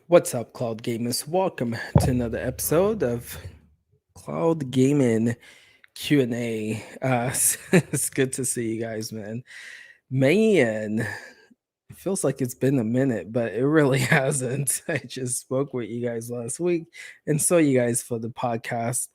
What's up, Cloud Gamers? Welcome to another episode of Cloud Gaming Q&A. It's good to see you guys, man. Man, it feels like it's been a minute, but it really hasn't. I just spoke with you guys last week and saw you guys for the podcast.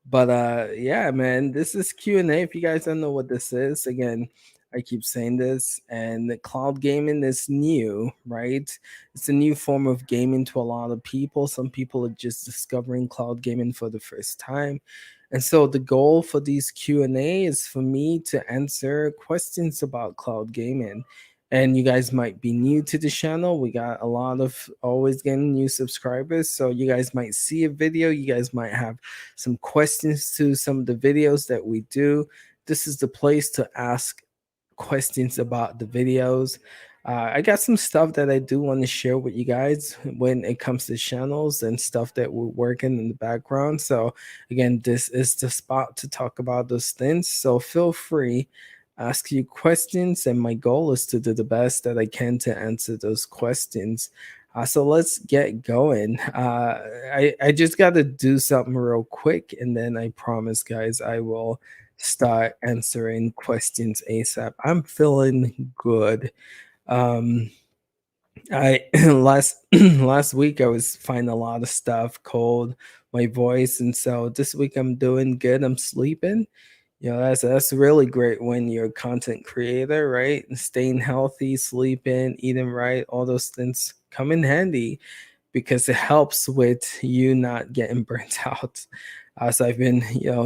But yeah, man, this is Q&A. If you guys don't know what this is, again, I keep saying this, and the cloud gaming is new, right? It's a new form of gaming to a lot of people. Some people are just discovering cloud gaming for the first time. And so the goal for these Q&A is for me to answer questions about cloud gaming, and you guys might be new to the channel. We got a lot of always getting new subscribers, so you guys might see a video, you guys might have some questions to some of the videos that we do. This is the place to ask questions about the videos. I got some stuff that I do want to share with you guys when it comes to channels and stuff that we're working in the background. So again, this is the spot to talk about those things, so feel free, ask you questions, and my goal is to do the best that I can to answer those questions. So let's get going. I just got to do something real quick, and then I promise, guys, I will start answering questions ASAP. I'm feeling good. Um, I last last week I was finding a lot of stuff, cold, my voice, and so this week I'm doing good. I'm sleeping. That's really great when you're a content creator, right? And staying healthy, sleeping, eating right, all those things come in handy because it helps with you not getting burnt out. So I've been,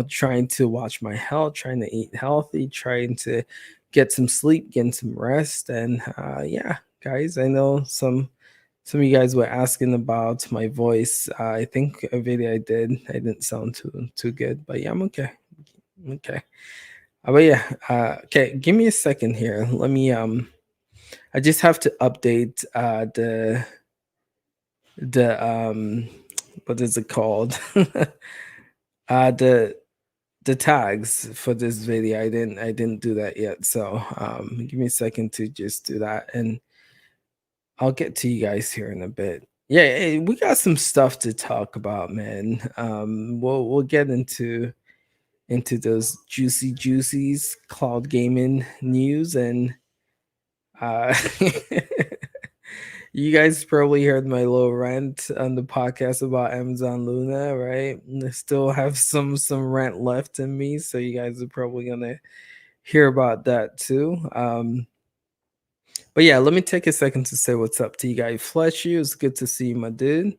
trying to watch my health, trying to eat healthy, trying to get some sleep, getting some rest, and yeah, guys, I know some of you guys were asking about my voice. I think a video I didn't sound too good, but yeah, I'm okay. Okay. But yeah, okay, give me a second here. Let me I just have to update the what is it called? The tags for this video. I didn't do that yet. So give me a second to just do that, and I'll get to you guys here in a bit. Yeah, hey, we got some stuff to talk about, man. We'll get into those juicy juicies, cloud gaming news, and uh you guys probably heard my little rant on the podcast about Amazon Luna, right? And I still have some rant left in me, so you guys are probably gonna hear about that too. But yeah, let me take a second to say what's up to you guys. Flesh, you, it's good to see you, my dude.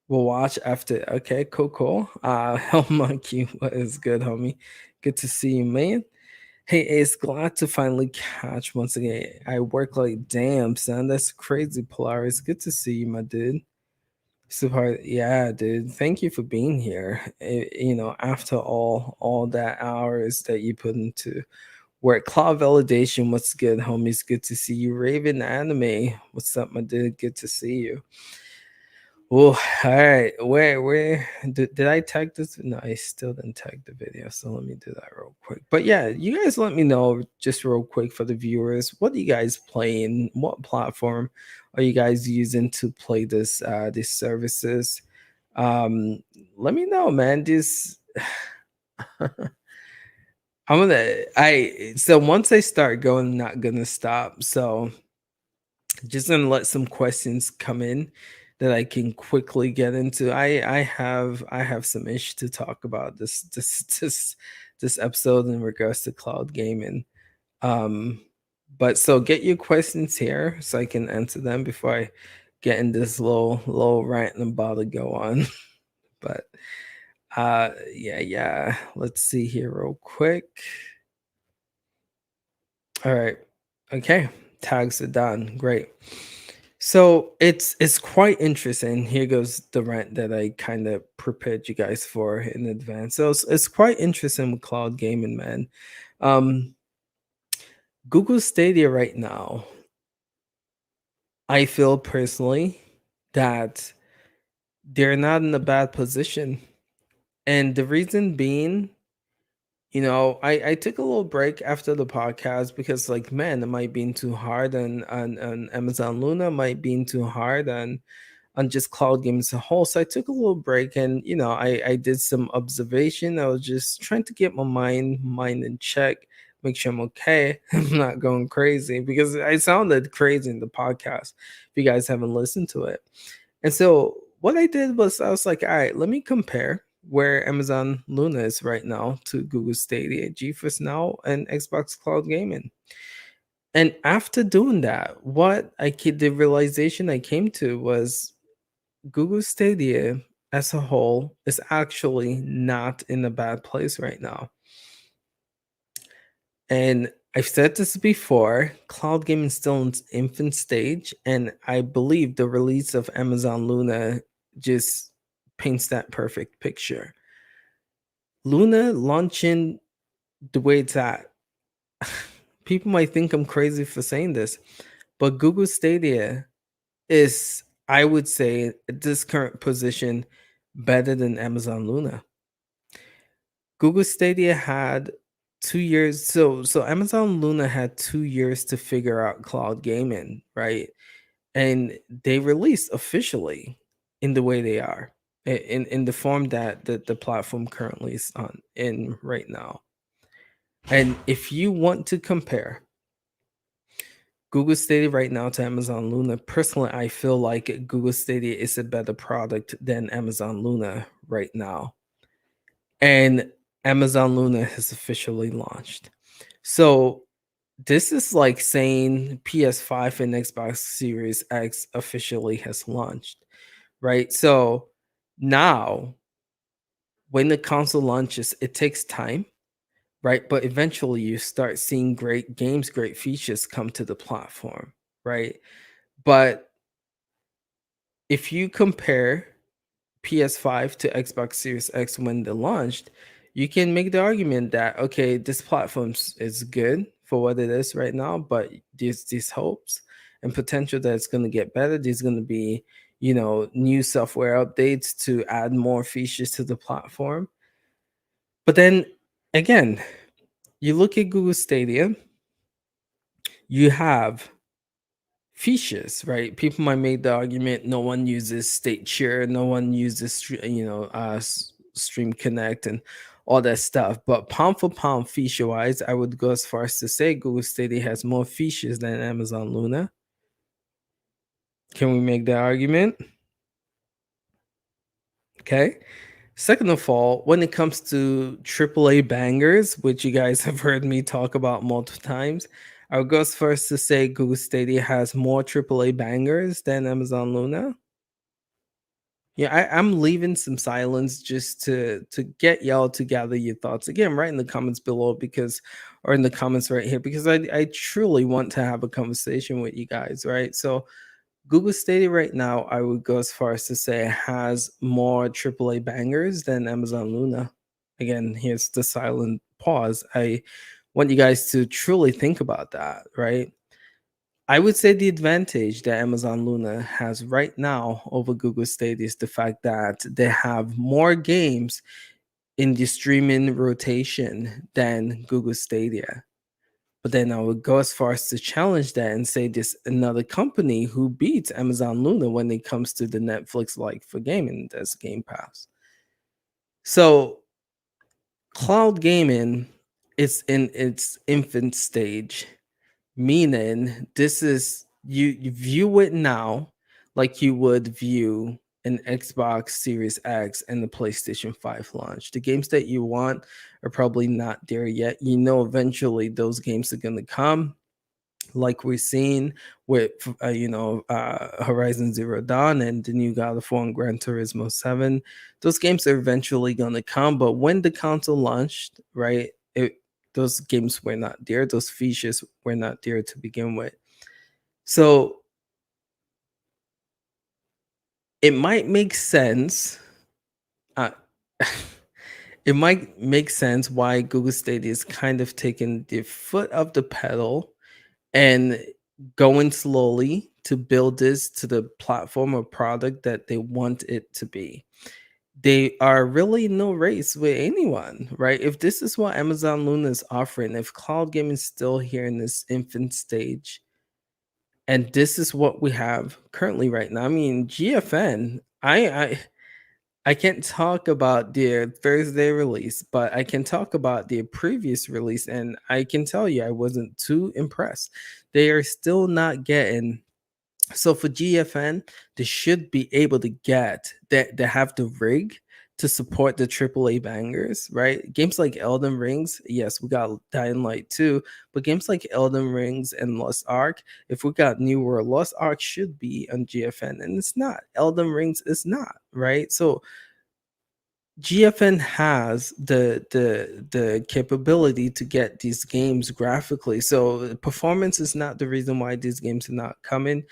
We'll watch after. Okay, cool, cool. Hell Monkey, what is good, homie? Good to see you, man. Hey, it's glad to finally catch once again. I work like damn, son. That's crazy, Polaris. Good to see you, my dude. Super, yeah, dude. Thank you for being here. After all that hours that you put into work. Cloud validation, what's good, homies? Good to see you. Raven Anime, what's up, my dude? Good to see you. Oh, all right. Where did I tag this? No, I still didn't tag the video. So let me do that real quick. But yeah, you guys let me know just real quick for the viewers. What are you guys playing? What platform are you guys using to play these services? Um, Let me know, man. This I so once I start going, I'm not gonna stop. So just gonna let some questions come in that I can quickly get into. I have some ish to talk about this episode in regards to cloud gaming. Um, but so get your questions here so I can answer them before I get in this little rant I'm about to go on. But yeah. Let's see here real quick. All right. Okay. Tags are done. Great. So it's quite interesting. Here goes the rant that I kind of prepared you guys for in advance. So it's quite interesting with cloud gaming, man. Um, Google Stadia right now, I feel personally that they're not in a bad position. And the reason being, I took a little break after the podcast because, like, man, am I being too hard on Amazon Luna? Am I being too hard on just cloud games as a whole. So I took a little break, and I did some observation. I was just trying to get my mind in check, make sure I'm okay. I'm not going crazy because I sounded crazy in the podcast. If you guys haven't listened to it, and so what I did was I was like, all right, let me compare where Amazon Luna is right now to Google Stadia, GeForce Now, and Xbox Cloud Gaming. And after doing that, the realization I came to was Google Stadia as a whole is actually not in a bad place right now. And I've said this before, cloud gaming is still in its infant stage, and I believe the release of Amazon Luna just paints that perfect picture. Luna launching the way it's at, people might think I'm crazy for saying this, but Google Stadia is, I would say, at this current position, better than Amazon Luna. Google Stadia had 2 years. So Amazon Luna had 2 years to figure out cloud gaming, right? And they released officially in the way they are, in the form that the platform currently is on in right now. And if you want to compare Google Stadia right now to Amazon Luna, personally, I feel like Google Stadia is a better product than Amazon Luna right now. And Amazon Luna has officially launched. So this is like saying PS5 and Xbox Series X officially has launched, right? So now when the console launches, it takes time, right? But eventually you start seeing great games, great features come to the platform, right? But if you compare PS5 to Xbox Series X when they launched, you can make the argument that okay, this platform is good for what it is right now, but there's these hopes and potential that it's going to get better. There's going to be, new software updates to add more features to the platform. But then again, you look at Google Stadia, you have features, right? People might make the argument no one uses State Share, no one uses Stream Connect and all that stuff. But pound for pound, feature wise, I would go as far as to say Google Stadia has more features than Amazon Luna. Can we make that argument? Okay. Second of all, when it comes to AAA bangers, which you guys have heard me talk about multiple times, I would go as far as to say Google Stadia has more AAA bangers than Amazon Luna. Yeah, I'm leaving some silence just to get y'all to gather your thoughts. Again, right in the comments below or in the comments right here, because I truly want to have a conversation with you guys, right? So Google Stadia right now, I would go as far as to say has more AAA bangers than Amazon Luna. Again, here's the silent pause. I want you guys to truly think about that, right? I would say the advantage that Amazon Luna has right now over Google Stadia is the fact that they have more games in the streaming rotation than Google Stadia. But then I would go as far as to challenge that and say there's another company who beats Amazon Luna when it comes to the Netflix like for gaming, that's Game Pass. So cloud gaming is in its infant stage, meaning this is you view it now like you would view an Xbox Series X and the PlayStation 5 launch. The games that you want are probably not there yet. Eventually those games are going to come, like we're seeing with Horizon Zero Dawn and the new God of War and Gran Turismo 7. Those games are eventually going to come, but when the console launched, right, those games were not there. Those features were not there to begin with. So it might make sense. Uh, it might make sense why Google Stadia is kind of taking the foot off the pedal and going slowly to build this to the platform or product that they want it to be. They are really in no race with anyone, right? If this is what Amazon Luna is offering, if cloud gaming is still here in this infant stage, And this is what we have currently right now. I mean, GFN, I can't talk about their Thursday release, but I can talk about their previous release, and I can tell you I wasn't too impressed. They are still not getting, so for GFN, they should be able to get that they have the rig to support the AAA bangers, right? Games like Elden Rings, yes, we got Dying Light 2, but games like Elden Rings and Lost Ark, if we got New World, Lost Ark should be on GFN, and it's not. Elden Rings is not, right? So GFN has the capability to get these games graphically. So performance is not the reason why these games are not coming.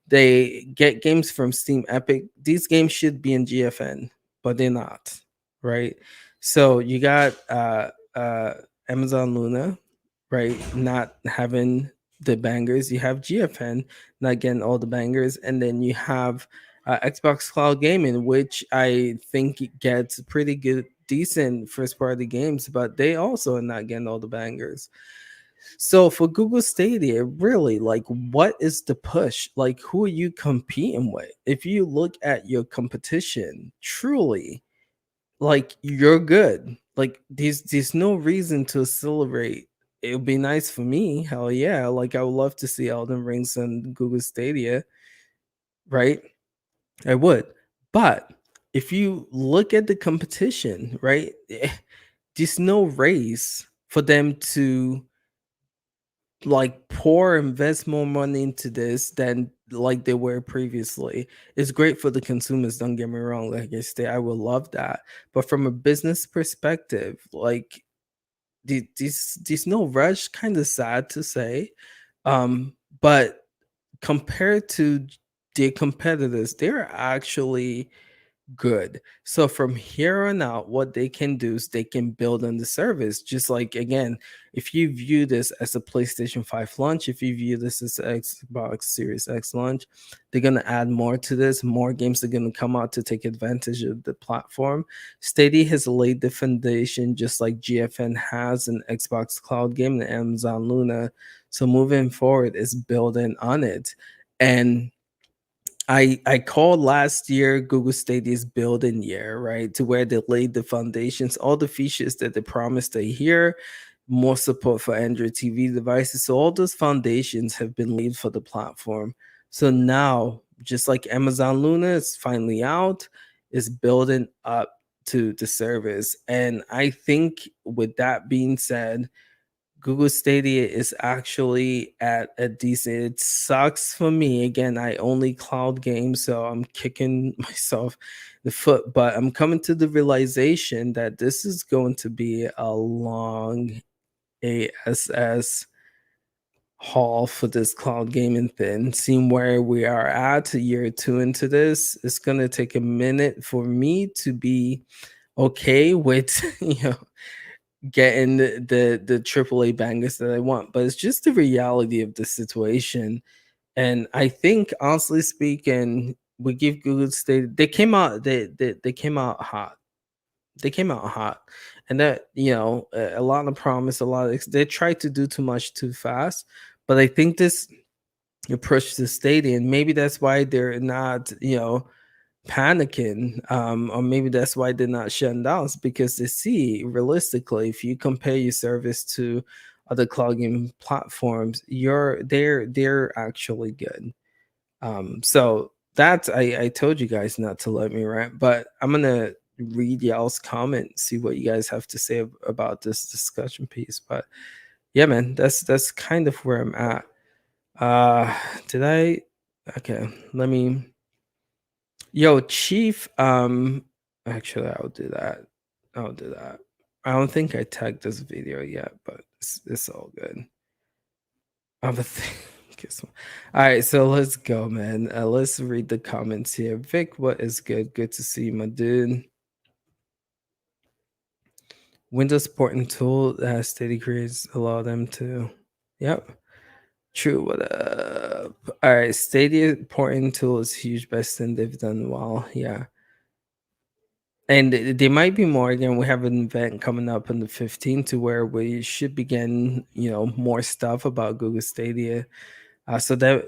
They get games from Steam Epic. These games should be in GFN, but they're not, right? So you got Amazon Luna, right? Not having the bangers. You have GFN not getting all the bangers, and then you have Xbox Cloud Gaming, which I think gets pretty good, decent first party games, but they also are not getting all the bangers. So for Google Stadia, really, like, what is the push? Like, who are you competing with? If you look at your competition, truly, like, you're good. Like, there's no reason to celebrate. It would be nice for me, hell yeah. Like, I would love to see Elden Rings on Google Stadia, right? I would. But if you look at the competition, right, there's no race for them to like pour invest more money into this than like they were previously. It's great for the consumers, don't get me wrong. Like I say, I would love that. But from a business perspective, like these no rush, kind of sad to say. But compared to their competitors, they're actually good. So from here on out, what they can do is they can build on the service. Just like, again, if you view this as a PlayStation 5 launch, if you view this as Xbox Series X launch, they're gonna add more to this. More games are gonna come out to take advantage of the platform. Stadia has laid the foundation, just like GFN has an Xbox Cloud Game and Amazon Luna. So moving forward is building on it. And I called last year Google Stadia's building year, right? To where they laid the foundations, all the features that they promised are here, more support for Android TV devices. So all those foundations have been laid for the platform. So now, just like Amazon Luna is finally out, is building up to the service. And I think with that being said, Google Stadia is actually at a decent. It sucks for me. Again, I only cloud game, so I'm kicking myself in the foot. But I'm coming to the realization that this is going to be a long ASS haul for this cloud gaming thing. Seeing where we are at a year or two into this, it's gonna take a minute for me to be okay with getting the AAA bangers that I want, but it's just the reality of the situation. And I think, honestly speaking, we give Google State. They came out. They came out hot. They came out hot, and that, a lot of promise, a lot of they tried to do too much too fast. But I think this approach to Stadia, and maybe that's why they're not panicking, or maybe that's why they're not shutting down. It's because they see realistically, if you compare your service to other cloud gaming platforms, they're actually good. So that's, I told you guys not to let me rant, but I'm gonna read y'all's comment, see what you guys have to say about this discussion piece. But yeah, man, that's kind of where I'm at. Did I? Okay, let me. Yo, Chief, actually I'll do that. I'll do that. I don't think I tagged this video yet, but it's all good. I'm a all right, so let's go, man. Let's read the comments here. Vic, what is good? Good to see you, my dude. Windows porting tool Steady creates allow them to. Yep. True. What up? All right, Stadia porting tool is huge. Best thing they've done well. Yeah. And there might be more. Again, we have an event coming up on the 15th to where we should begin, more stuff about Google Stadia. So that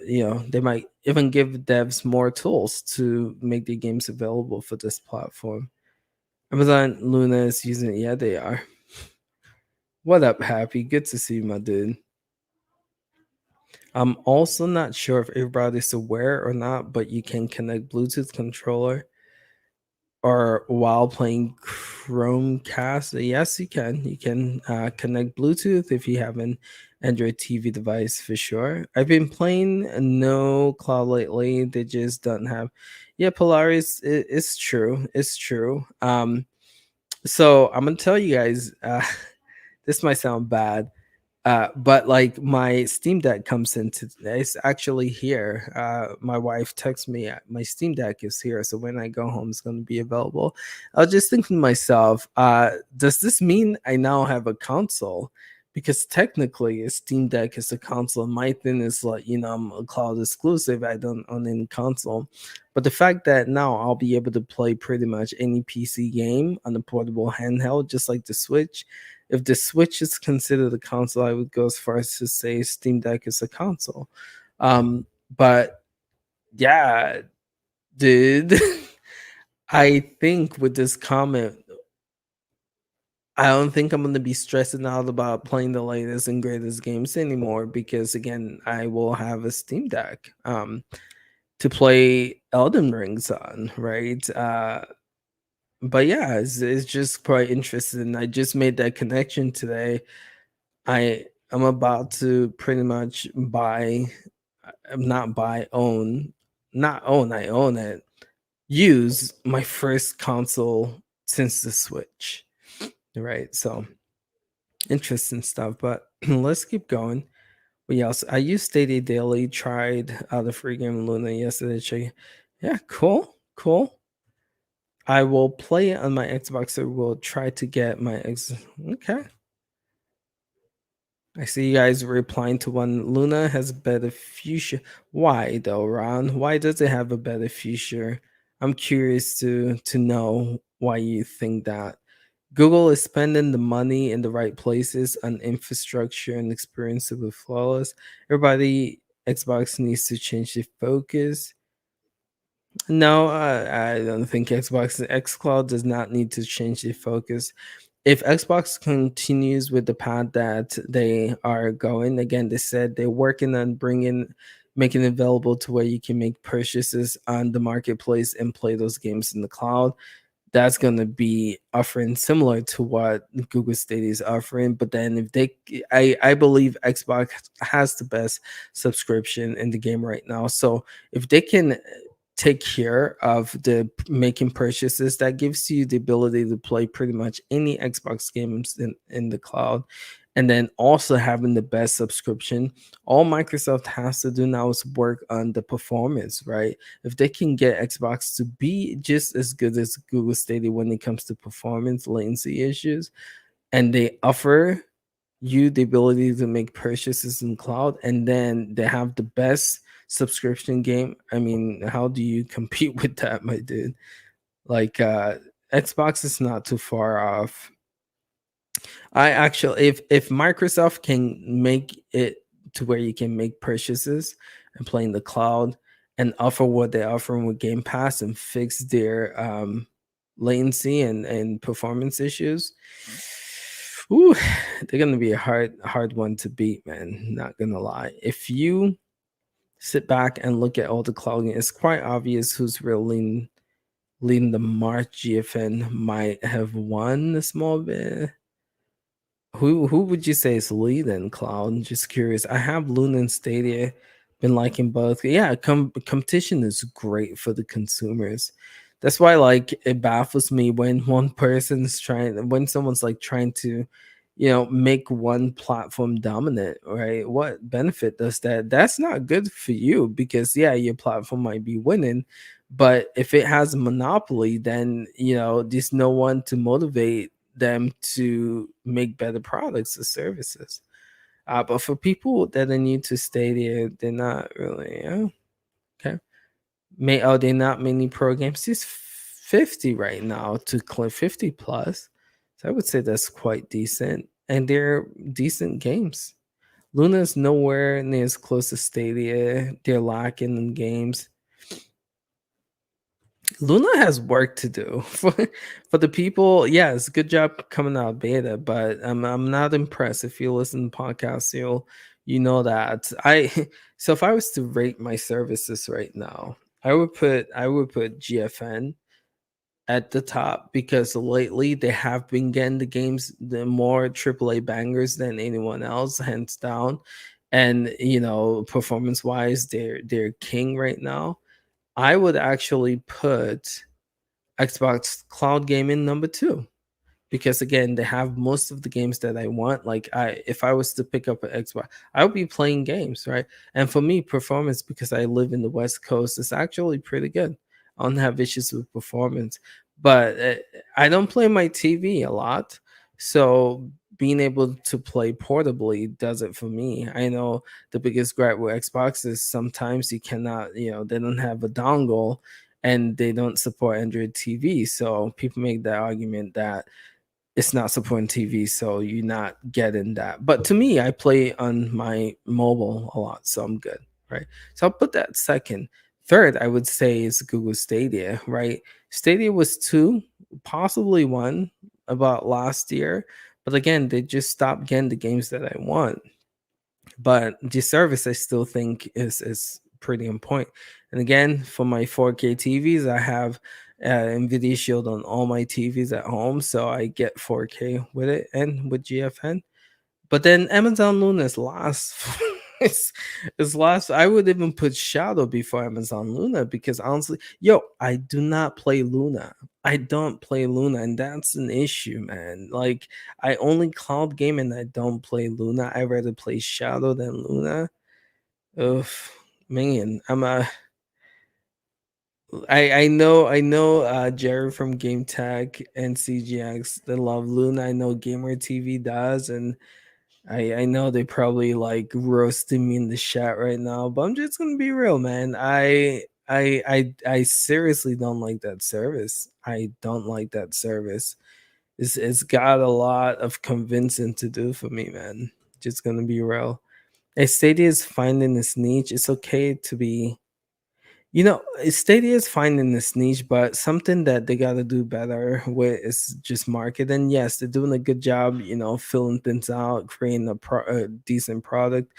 they might even give devs more tools to make the games available for this platform. Amazon Luna is using it. Yeah, they are. What up, Happy? Good to see you, my dude. I'm also not sure if everybody's aware or not, but you can connect Bluetooth controller or while playing Chromecast. Yes, you can. You can connect Bluetooth if you have an Android TV device for sure. I've been playing no cloud lately. They just don't have. Yeah, Polaris. It's true. It's true. So I'm gonna tell you guys. This might sound bad, but like my Steam Deck comes in today. It's actually here. My wife texts me, my Steam Deck is here. So when I go home, it's going to be available. I was just thinking to myself, does this mean I now have a console? Because technically, a Steam Deck is a console. My thing is like, I'm a cloud exclusive. I don't own any console. But the fact that now I'll be able to play pretty much any PC game on a portable handheld, just like the Switch. If the Switch is considered a console, I would go as far as to say Steam Deck is a console. But yeah, dude, I think with this comment, I don't think I'm going to be stressing out about playing the latest and greatest games anymore because, again, I will have a Steam Deck to play Elden Rings on, right? But yeah, it's just quite interesting. I just made that connection today. I am about to pretty much buy, not buy, own, not own, I own it, use my first console since the Switch. Right. So interesting stuff. But let's keep going. What else? I used Stadia Daily, tried the free game Luna yesterday. Yeah, cool. Cool. I will play it on my Xbox. I will try to get my X. Okay. I see you guys replying to one. Luna has a better future. Why though, Ron? Why does it have a better future? I'm curious to know why you think that. Google is spending the money in the right places on infrastructure and experience to be flawless. Everybody, Xbox needs to change the focus. No, I don't think xCloud does not need to change the focus. If Xbox continues with the path that they are going, again, they said they're working on making it available to where you can make purchases on the marketplace and play those games in the cloud. That's going to be offering similar to what Google Stadia is offering. But then if I believe Xbox has the best subscription in the game right now. So if they can take care of the making purchases, that gives you the ability to play pretty much any Xbox games in the cloud, and then also having the best subscription. All Microsoft has to do now is work on the performance, right? If they can get Xbox to be just as good as Google Stadia when it comes to performance latency issues, and they offer you the ability to make purchases in cloud, and then they have the best subscription game. I mean, how do you compete with that, my dude? Like Xbox is not too far off. I actually, if Microsoft can make it to where you can make purchases and play in the cloud and offer what they're offering with Game Pass and fix their latency and performance issues, ooh, they're gonna be a hard one to beat, man. Not gonna lie. If you sit back and look at all the cloud games, it's quite obvious who's really leading the march. GFN might have won a small bit. Who would you say is leading cloud? Just curious. I have Luna and Stadia. Been liking both. Yeah, competition is great for the consumers. That's why like it baffles me when when someone's like trying to, make one platform dominant, right? What benefit does that? That's not good for you because yeah, your platform might be winning, but if it has a monopoly, then there's no one to motivate them to make better products or services. But for people that are new to Stadia, they're not really okay. They're not many pro games. It's 50 right now to clear 50 plus. So I would say that's quite decent, and they're decent games. Luna is nowhere near as close to Stadia. They're lacking in games. Luna has work to do for the people. Yeah, it's a good job coming out beta, but I'm not impressed. If you listen to podcasts, you know that I so if I was to rate my services right now, I would put GFN at the top because lately they have been getting the more AAA bangers than anyone else, hands down. And performance wise, they're king right now. I would actually put Xbox Cloud Gaming number two because again they have most of the games that I want. Like if I was to pick up an Xbox, I would be playing games, right? And for me, performance, because I live in the West Coast, is actually pretty good. I don't have issues with performance, but I don't play my TV a lot, so being able to play portably does it for me. I know the biggest gripe with Xbox is sometimes you cannot, they don't have a dongle and they don't support Android TV. So people make the argument that it's not supporting TV, so you're not getting that. But to me, I play on my mobile a lot, so I'm good, right? So I'll put that second. Third, I would say is Google Stadia, right? Stadia was two, possibly one about last year, but again, they just stopped getting the games that I want. But the service I still think is pretty important. And again, for my 4K TVs, I have NVIDIA Shield on all my TVs at home, so I get 4K with it and with GFN. But then Amazon Luna is last. It's last. I would even put Shadow before Amazon Luna because honestly, I do not play Luna. I don't play Luna, and that's an issue, man. Like I only cloud game and I don't play Luna. I rather play Shadow than Luna. Ugh, man, I know Jerry from Game Tech and CGX they love Luna. I know Gamer TV does, and I know they probably like roasting me in the chat right now, but I'm just gonna be real, man. I seriously don't like that service. I don't like that service. It's got a lot of convincing to do for me, man. Just gonna be real. Stadia is finding its niche. It's okay to be Stadia is finding this niche, but something that they got to do better with is just marketing. Yes, they're doing a good job, filling things out, creating a decent product,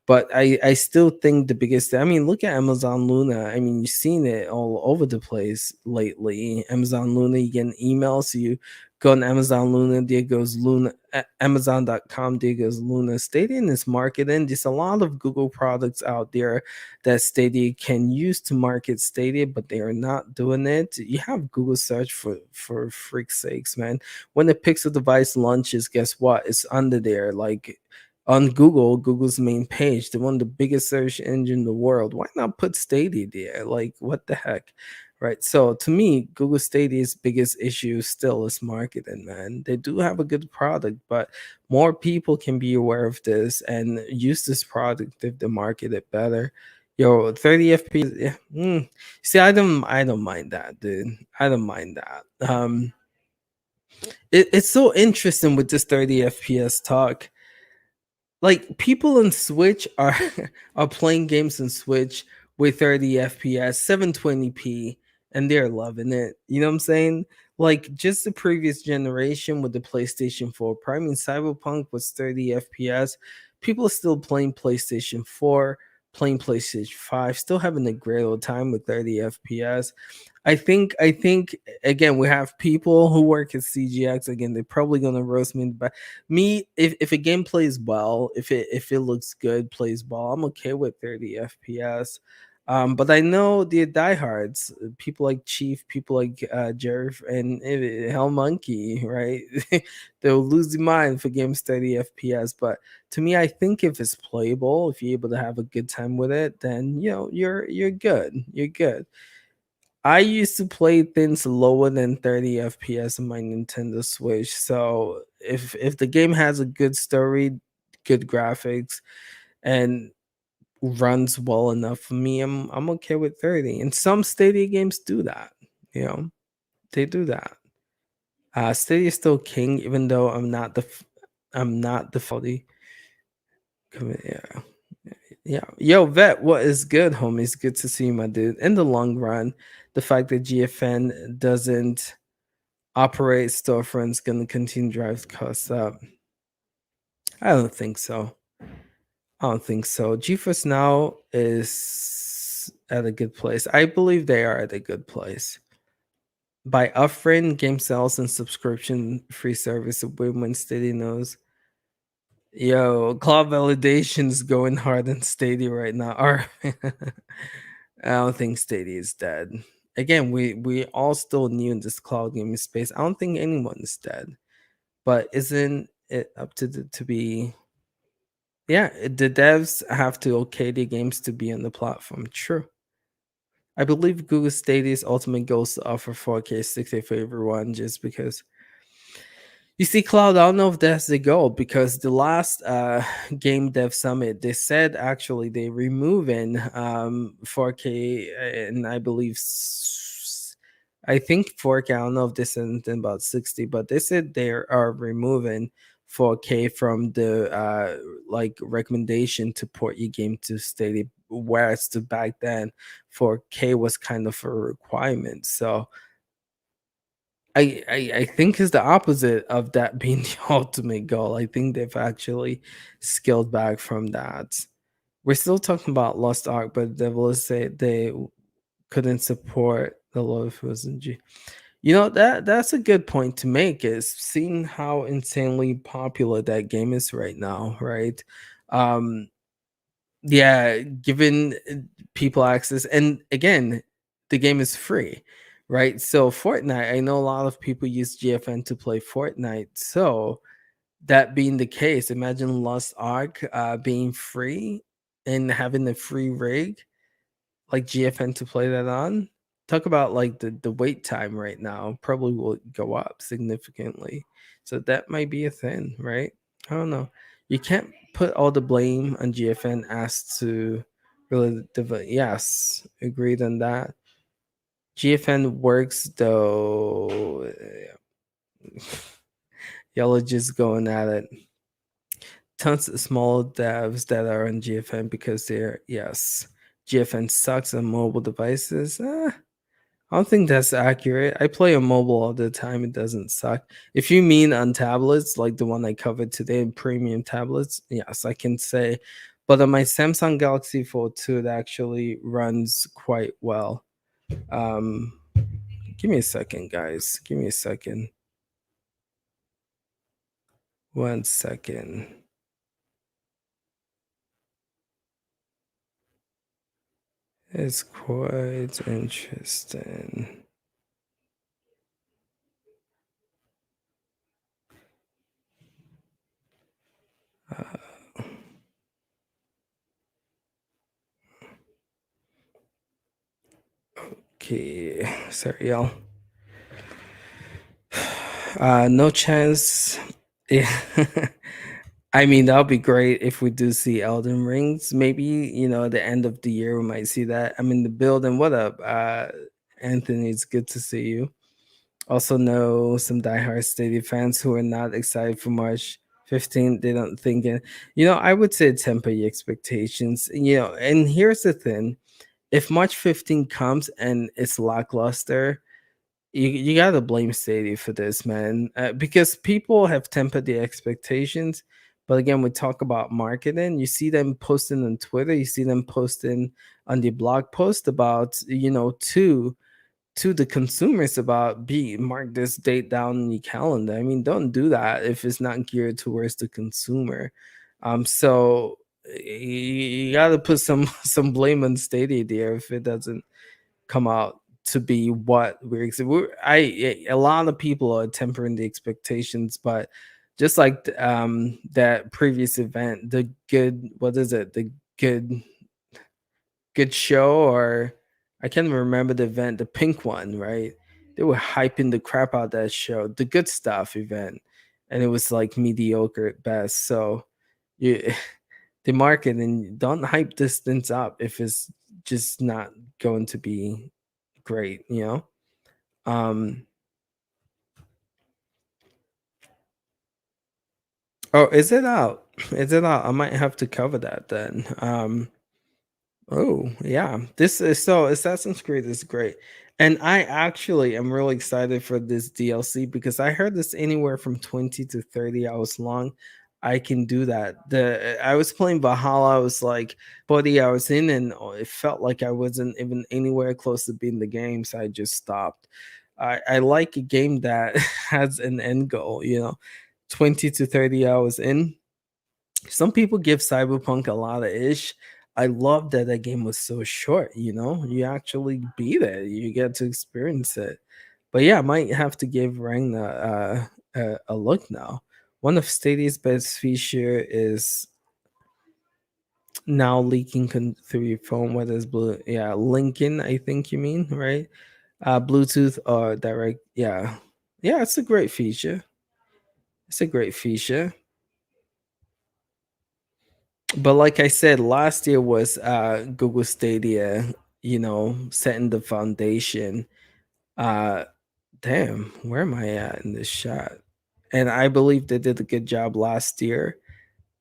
but I still think the biggest I mean, look at Amazon Luna. I mean, you've seen it all over the place lately. Amazon Luna, you get an email, so you go on Amazon Luna, there goes Luna, Amazon.com, there goes Luna. Stadia is marketing. There's a lot of Google products out there that Stadia can use to market Stadia, but they are not doing it. You have Google search for freak's sakes, man. When the Pixel device launches, guess what? It's under there, like on Google's main page. They're one of the biggest search engine in the world. Why not put Stadia there? Like, what the heck? Right. So to me, Google Stadia's biggest issue still is marketing, man. They do have a good product, but more people can be aware of this and use this product if they market it better. 30 FPS. Yeah. See, I don't mind that, dude. I don't mind that. It's so interesting with this 30 FPS talk. Like people in Switch are are playing games in Switch with 30 FPS, 720p, and they're loving it. You know what I'm saying? Like just the previous generation with the PlayStation 4 Pro. I mean, Cyberpunk was 30 FPS. People are still playing PlayStation 4, playing PlayStation 5, still having a great old time with 30 FPS. I think again we have people who work at CGX. Again, they're probably gonna roast me, but me, if a game plays well, if it looks good, plays well, I'm okay with 30 FPS. But I know the diehards, people like Chief, people like Jerry and Hell Monkey, right? They'll lose their mind for games 30 FPS. But to me, I think if it's playable, if you're able to have a good time with it, then you're good. You're good. I used to play things lower than 30 FPS on my Nintendo Switch. So if the game has a good story, good graphics, and runs well enough for me, I'm okay with 30. And some Stadia games do that. You know, they do that. Stadia is still king, even though I'm not the Come in, yeah. Yeah. Yo, Vet, what is good, homies? Good to see you, my dude. In the long run, the fact that GFN doesn't operate storefronts gonna continue to drive costs up. I don't think so. I don't think so. GeForce Now is at a good place. I believe they are at a good place. By offering game sales and subscription free service, when Stadia knows, yo, cloud validation's going hard in Stadia right now. Or I don't think Stadia is dead. Again, we all still new in this cloud gaming space. I don't think anyone is dead. But isn't it up to to be? Yeah, the devs have to okay the games to be on the platform. True. I believe Google Stadia's ultimate goal is to offer 4K 60 for everyone, just because you see, Cloud, I don't know if that's the goal, because the last Game Dev Summit, they said actually they removing 4K, and I believe I think 4K. I don't know if this is anything about 60, but they said they are removing 4K from the like recommendation to port your game to Stadia, whereas to back then 4K was kind of a requirement. So I think is the opposite of that being the ultimate goal. I think they've actually scaled back from that. We're still talking about Lost Ark, but developers say they couldn't support the low frozen G. You know, that's a good point to make, is seeing how insanely popular that game is right now, right? Um yeah, giving people access, and again, the game is free, right? So Fortnite, I know a lot of people use GFN to play Fortnite. So that being the case, imagine Lost Ark being free and having a free rig like GFN to play that on. Talk about like the wait time right now probably will go up significantly. So that might be a thing, right? I don't know. You can't put all the blame on GFN as to really develop. Yes, agreed on that. GFN works though. Y'all are just going at it. Tons of small devs that are on GFN because they're, yes, GFN sucks on mobile devices. I don't think that's accurate. I play on mobile all the time. It doesn't suck. If you mean on tablets, like the one I covered today, premium tablets, yes, I can say. But on my Samsung Galaxy Fold 2, it actually runs quite well. Um, Give me a second, guys. Give me a second. 1 second. It's quite interesting. Uh, okay, sorry, y'all. No chance. Yeah. I mean, that'll be great if we do see Elden Rings. Maybe, at the end of the year we might see that. I'm in the building. What up? Anthony, it's good to see you. Also know some diehard Stadia fans who are not excited for March 15th. They don't think it. I would say temper your expectations. And here's the thing. If March 15th comes and it's lackluster, you gotta blame Stadia for this, man, because people have tempered the expectations. But again, we talk about marketing. You see them posting on Twitter. You see them posting on the blog post about to the consumers about be mark this date down in your calendar. I mean, don't do that if it's not geared towards the consumer. So you gotta put some some blame on Stadia there if it doesn't come out to be what a lot of people are tempering the expectations, but just like that previous event, the good, what is it, the good show, or I can't remember the event, the pink one, right? They were hyping the crap out of that show, the good stuff event, and it was like mediocre at best. So you the market, and don't hype this things up if it's just not going to be great. Um oh, is it out? Is it? I might have to cover that then. Oh, yeah. This is so Assassin's Creed is great. And I actually am really excited for this DLC because I heard this anywhere from 20 to 30 hours long. I can do that. The I was playing Valhalla, I was like 40 hours in and it felt like I wasn't even anywhere close to being the game, so I just stopped. I like a game that has an end goal, 20 to 30 hours in. Some people give Cyberpunk a lot of ish. I love that that game was so short, you actually beat it, you get to experience it. But yeah, I might have to give Ragna a look now. One of Stadia's best feature is now leaking through your phone, whether it's blue, yeah, Lincoln, I think you mean, right? Bluetooth or direct, yeah, yeah, it's a great feature. It's a great feature. But like I said, last year was Google Stadia, setting the foundation. Uh Damn, where am I at in this shot? And I believe they did a good job last year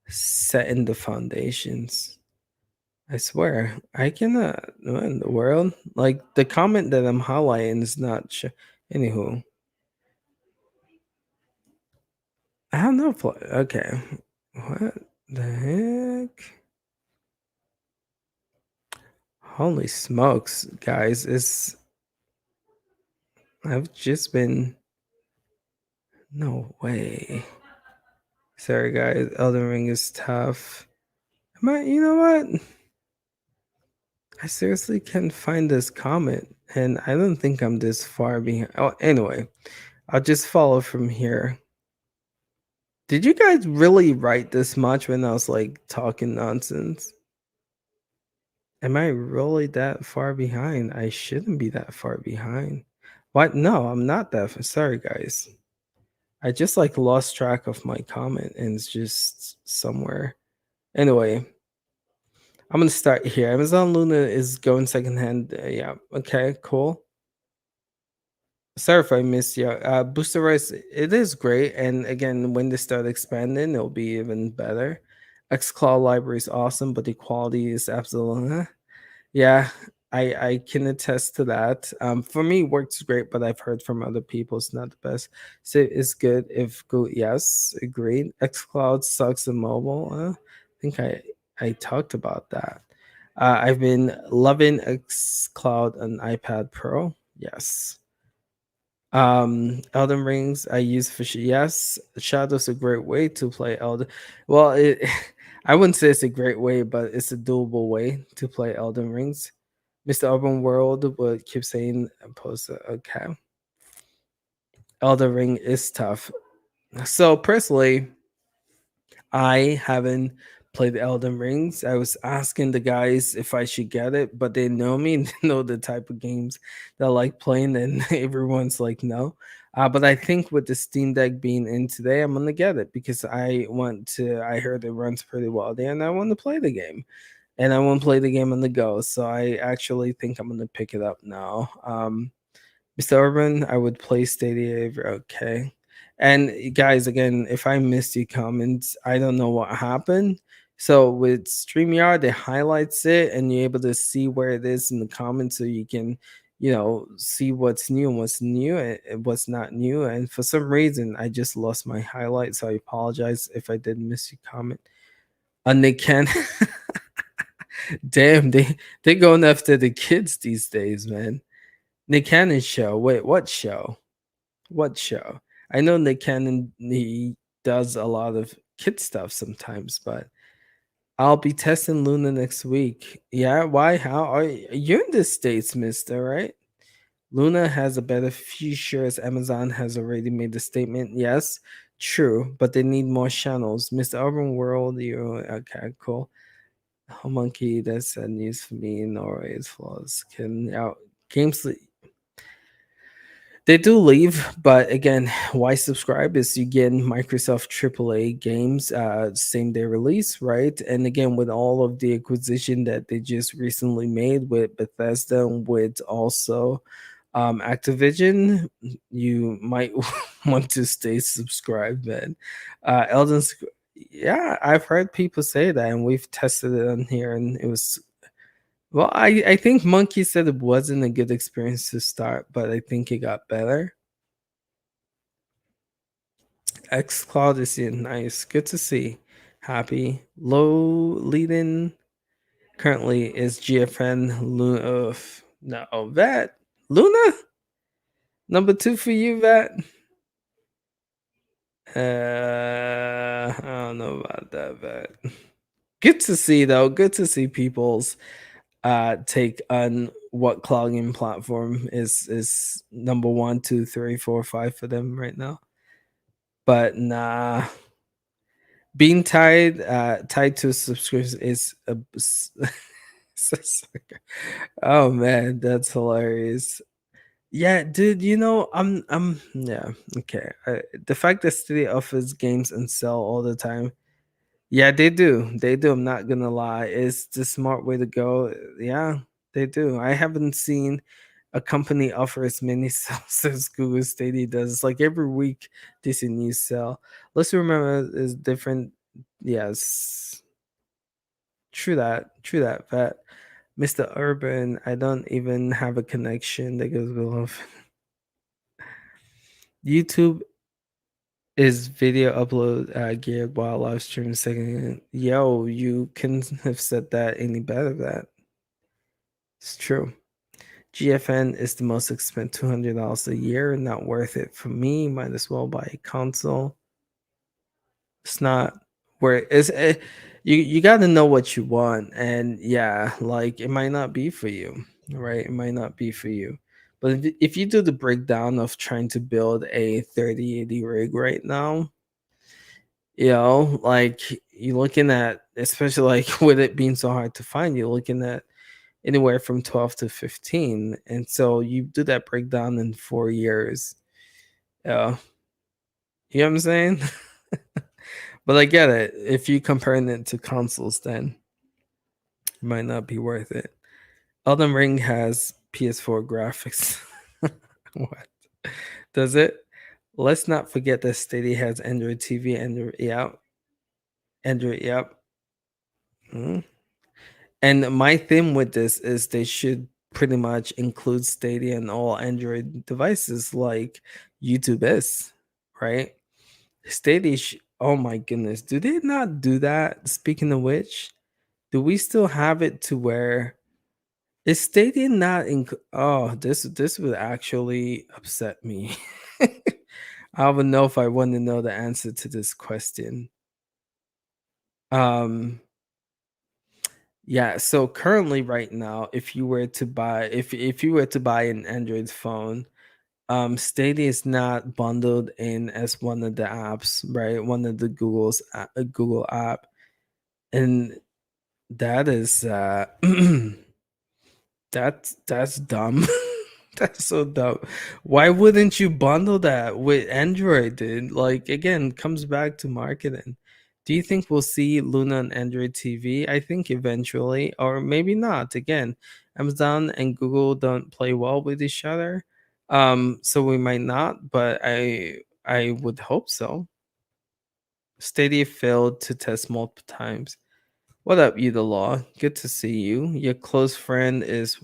setting the foundations. I swear, I cannot. What in the world? Like the comment that I'm highlighting is not. Anywho, I have no. Okay, what the heck? Holy smokes, guys! It's I've just been. No way. Sorry, guys. Elden Ring is tough. You know what? I seriously can't find this comment, and I don't think I'm this far behind. Oh, anyway, I'll just follow from here. Did you guys really write this much when I was like talking nonsense? Am I really that far behind? I shouldn't be that far behind. What? No, I'm not that. Sorry, guys. I just like lost track of my comment and it's just somewhere. Anyway, I'm gonna start here. Amazon Luna is going secondhand. Yeah. Okay. Cool. Sorry if I missed you. Booster Rice, it is great, and again, when they start expanding, it'll be even better. xCloud library is awesome, but the quality is absolutely. Yeah, I can attest to that. For me, it works great, but I've heard from other people it's not the best. So it's good if go. Yes, agreed. xCloud sucks in mobile. I think I talked about that. I've been loving xCloud on iPad Pro. Yes. Elden Rings I use for yes, Shadow's a great way to play Elden. Well, I wouldn't say it's a great way, but it's a doable way to play Elden Rings. Mr. Urban World would keep saying post okay. Elden Ring is tough. So personally, I haven't played Elden Rings. I was asking the guys if I should get it, but they know me and they know the type of games that I like playing, and everyone's like, no. But I think with the Steam Deck being in today, I'm gonna get it because I want to. I heard it runs pretty well there, and I want to play the game, and I want to play the game on the go. So I actually think I'm gonna pick it up now. Mr. Urban, I would play Stadia. Okay. And guys, again, if I missed your comments, I don't know what happened. So with StreamYard, it highlights it and you're able to see where it is in the comments so you can, see what's new and what's new and what's not new. And for some reason, I just lost my highlight. So I apologize if I did miss your comment. They can. Damn, they're going after the kids these days, man. Nick Cannon show. Wait, what show? What show? I know Nick Cannon he does a lot of kid stuff sometimes, but I'll be testing Luna next week. Yeah, why? How are you in the States, mister, right? Luna has a better future as Amazon has already made the statement. Yes, true, but they need more channels. Mr. Urban World, you okay, cool. Oh, monkey, that's news for me. Norway is flaws. Can out games they do leave, but again, why subscribe is you get Microsoft AAA games, same day release, right? And again, with all of the acquisition that they just recently made with Bethesda and with also Activision, you might want to stay subscribed, man. Elden, Yeah, I've heard people say that, and we've tested it on here, and it was well. I think Monkey said it wasn't a good experience to start, but I think it got better. xCloud is here. Nice. Good to see. Happy. Low leading currently is GFN Luna. No, Vet. Luna? Number two for you, Vet? I don't know about that, Vet. Good to see, though. Good to see people's take on what clogging platform is number one, two, three, four, five for them right now. But nah, being tied to a subscription is a oh man, that's hilarious. Yeah, dude, I'm yeah, okay. The fact that City offers games and sell all the time. Yeah, they do. They do. I'm not gonna lie. It's the smart way to go. Yeah, they do. I haven't seen a company offer as many sales as Google Stadia does. Like every week, there's a new sale. Let's remember, is different. Yes, true that. True that. But Mr. Urban, I don't even have a connection that goes below. YouTube is video upload geared while live stream second. Yo, you couldn't have said that any better. That it's true. GFN is the most expensive, $200 a year. Not worth it for me. Might as well buy a console. It's not where it's. You got to know what you want, and yeah, like it might not be for you, right? It might not be for you. But if you do the breakdown of trying to build a 3080 rig right now, like you're looking at, especially like with it being so hard to find, you're looking at anywhere from 12 to 15. And so you do that breakdown in 4 years. Yeah. You know what I'm saying? But I get it. If you comparing it to consoles, then it might not be worth it. Elden Ring has PS4 graphics. What? Does it? Let's not forget that Stadia has Android TV, Android, yeah. Android, yep. Mhm. And my theme with this is they should pretty much include Stadia in all Android devices like YouTube is, right? Stadia, oh my goodness, do they not do that? Speaking of which, do we still have it to where is Stadia not in? Oh, this would actually upset me. I don't know if I want to know the answer to this question. Um, Yeah, so currently right now, if you were to buy an Android phone, Stadia is not bundled in as one of the apps, right? One of the Google app. And that is that's dumb. That's so dumb. Why wouldn't you bundle that with Android, dude? Like again, comes back to marketing. Do you think we'll see Luna on Android TV? I think eventually, or maybe not. Again, Amazon and Google don't play well with each other. So we might not, but I would hope so. Stadia failed to test multiple times. What up, you the law? Good to see you. Your close friend is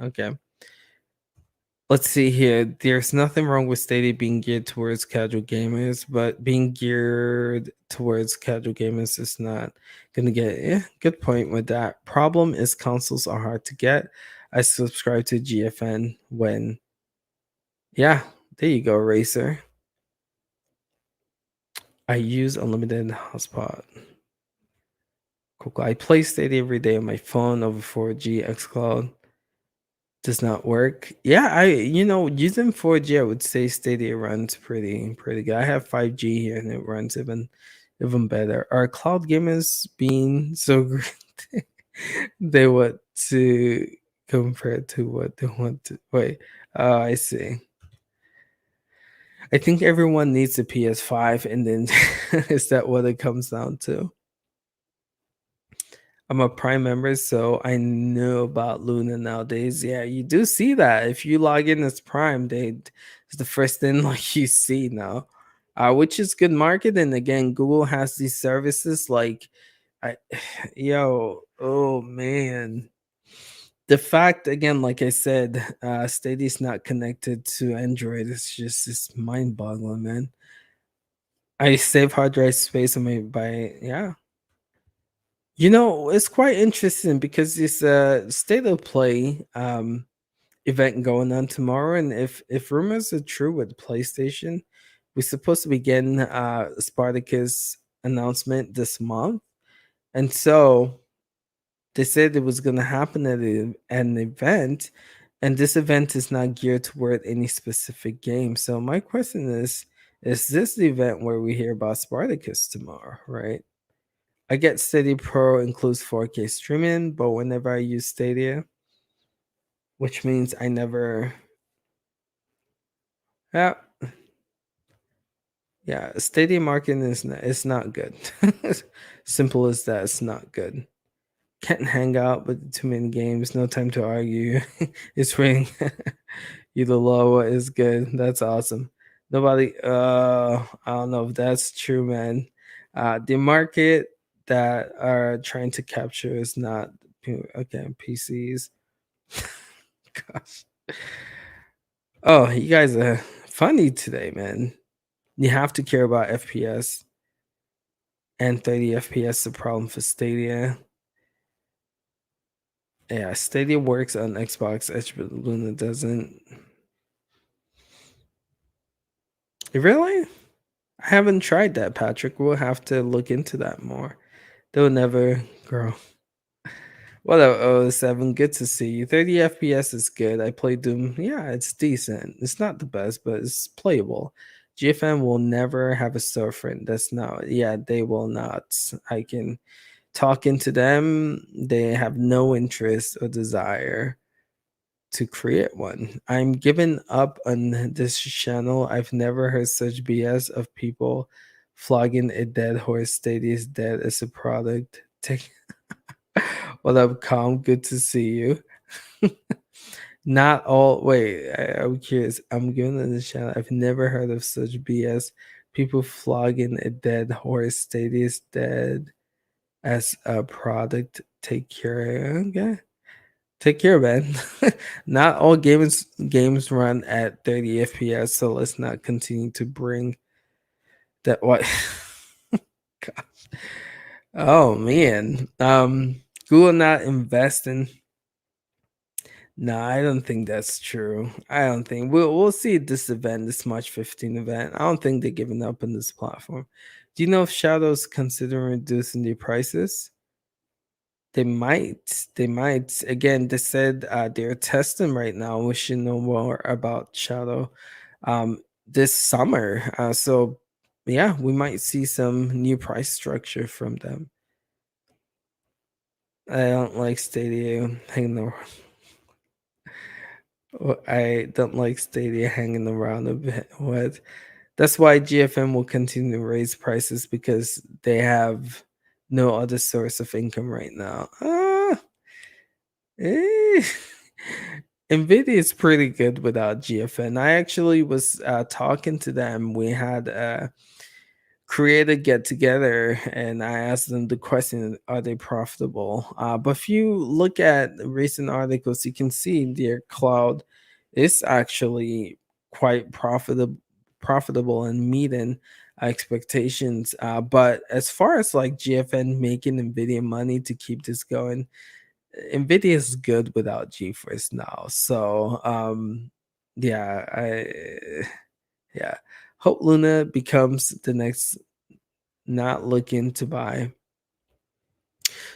okay. Let's see here. There's nothing wrong with Stadia being geared towards casual gamers, but being geared towards casual gamers is not gonna get. Yeah, good point with that. Problem is consoles are hard to get. I subscribe to GFN when. Yeah, there you go, Racer. I use unlimited hotspot. Cool. I play Stadia every day on my phone over 4G xCloud. Does not work. Yeah, using 4G, I would say Stadia runs pretty good. I have 5G here and it runs even better. Are cloud gamers being so great? They want to compare to what they want to wait. Oh, I see. I think everyone needs a PS5, and then is that what it comes down to? I'm a Prime member, so I know about Luna nowadays. Yeah, you do see that. If you log in as Prime, it's the first thing like you see now. which is good marketing. Again, Google has these services like, I, yo, oh man, the fact again, like I said, Stadia is not connected to Android. It's mind boggling, man. I save hard drive space on my by yeah. It's quite interesting because this state of play event going on tomorrow, and if rumors are true with PlayStation, we're supposed to be getting Spartacus announcement this month, and so they said it was going to happen at an event, and this event is not geared toward any specific game. So my question is this the event where we hear about Spartacus tomorrow, right? I get Stadia Pro includes 4K streaming, but whenever I use Stadia, which means I never, yeah, yeah, Stadia marketing is not good. Simple as that, it's not good. Can't hang out with too many games. No time to argue. It's ring. You the low is good. That's awesome. Nobody. I don't know if that's true, man. The market that are trying to capture is not again PCs. Gosh. Oh, you guys are funny today, man. You have to care about FPS and 30 FPS. The problem for Stadia. Yeah, Stadia works on Xbox Edge, but Luna doesn't. Really? I haven't tried that, Patrick. We'll have to look into that more. They'll never grow. What up, oh 07? Good to see you. 30 FPS is good. I played Doom. Yeah, it's decent. It's not the best, but it's playable. GFM will never have a storefront. That's not, yeah, they will not. I can talk into them. They have no interest or desire to create one. I'm giving up on this channel. I've never heard such BS of people flogging a dead horse. Stadia is dead as a product. Take what up, Calm? Good to see you. Not all. Wait, I'm curious. I'm giving on this channel. I've never heard of such BS. People flogging a dead horse. Stadia is dead as a product. Take care. Okay. Take care, man. Not all games run at 30 FPS, so let's not continue to bring that what God. Oh man. Google not investing. No, I don't think that's true. I don't think we'll see this event, this March 15 event. I don't think they're giving up on this platform. Do you know if Shadow's considering reducing the prices? They might. They might. Again, they said they're testing right now. We should know more about Shadow this summer. So, yeah, we might see some new price structure from them. I don't like Stadia hanging around. I don't like Stadia hanging around a bit. What? That's why GFM will continue to raise prices because they have no other source of income right now. Eh. Nvidia is pretty good without GFN. I actually was talking to them. We had a creator get together, and I asked them the question: Are they profitable? But if you look at recent articles, you can see their cloud is actually quite profitable and meeting expectations. But as far as like GFN making Nvidia money to keep this going, Nvidia is good without GeForce now. So yeah, I yeah. Hope Luna becomes the next not looking to buy.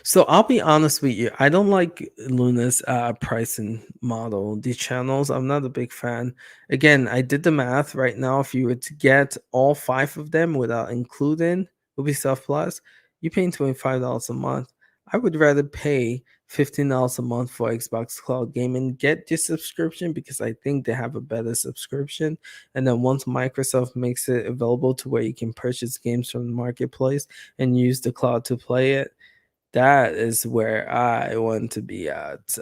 So I'll be honest with you. I don't like Luna's pricing model. The channels, I'm not a big fan. Again, I did the math right now. If you were to get all 5 of them without including Ubisoft Plus, you're paying $25 a month. I would rather pay $15 a month for Xbox Cloud Gaming. Get this subscription because I think they have a better subscription. And then once Microsoft makes it available to where you can purchase games from the marketplace and use the cloud to play it, that is where I want to be at.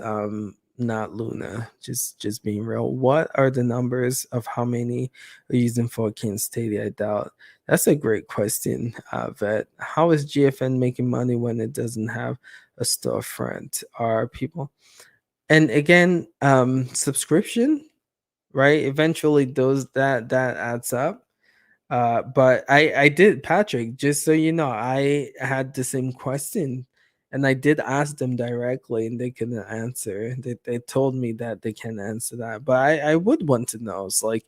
not Luna. Just being real. What are the numbers of how many are using 4K in Stadia? I doubt. That's a great question, Vet. How is GFN making money when it doesn't have a storefront? Are people and again, subscription, right? Eventually, those that adds up. But I did, Patrick, just so you know, I had the same question and I did ask them directly and they couldn't answer. They told me that they can't answer that. But I would want to know, it's like,